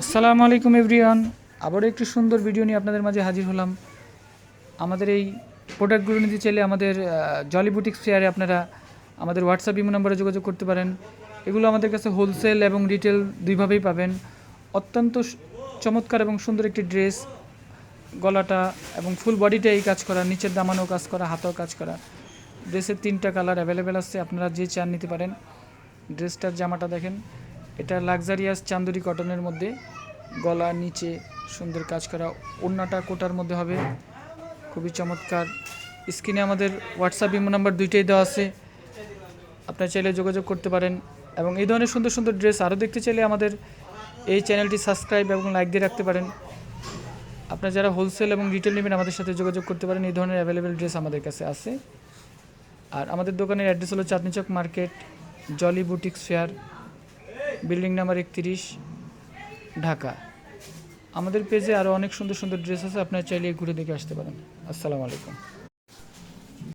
আসসালামু আলাইকুম এভরিওয়ান। আবারও একটি সুন্দর ভিডিও নিয়ে আপনাদের মাঝে হাজির হলাম। আমাদের এই প্রোডাক্টগুলো নিতে চাইলে আমাদের জলি বুটিক্স ফেয়ারে আপনারা আমাদের হোয়াটসঅ্যাপ ইমো নম্বরে যোগাযোগ করতে পারেন। এগুলো আমাদের কাছে হোলসেল এবং রিটেল দুইভাবেই পাবেন। অত্যন্ত চমৎকার এবং সুন্দর একটি ড্রেস, গলাটা এবং ফুল বডিটা এই কাজ করা, নিচের দামানও কাজ করা, হাতেও কাজ করা। ড্রেসের 3টা কালার অ্যাভেলেবেল আছে, আপনারা যে চান নিতে পারেন। ড্রেসটার জামাটা দেখেন, এটা লাক্সারিয়াস চান্দুরি কটনের মধ্যে, গলা নিচে সুন্দর কাজ করা, ওড়নাটা কোটার মধ্যে হবে, খুবই চমৎকার। স্ক্রিনে আমাদের হোয়াটসঅ্যাপ ইমো নাম্বার দুইটাই দেওয়া আছে, আপনারা চাইলে যোগাযোগ করতে পারেন। এবং এই ধরনের সুন্দর সুন্দর ড্রেস আরও দেখতে চাইলে আমাদের এই চ্যানেলটি সাবস্ক্রাইব এবং লাইক দিয়ে রাখতে পারেন। আপনারা যারা হোলসেল এবং রিটেল নেবেন আমাদের সাথে যোগাযোগ করতে পারেন। এই ধরনের অ্যাভেলেবেল ড্রেস আমাদের কাছে আছে। আর আমাদের দোকানের অ্যাড্রেস হলো Chandni Chowk market, jolly boutiques fair, building number 31, Dhaka. আমাদের পেজে আরও অনেক সুন্দর সুন্দর ড্রেস আছে, আপনারা চাইলে ঘুরে দেখে আসতে পারেন। আসসালামু আলাইকুম।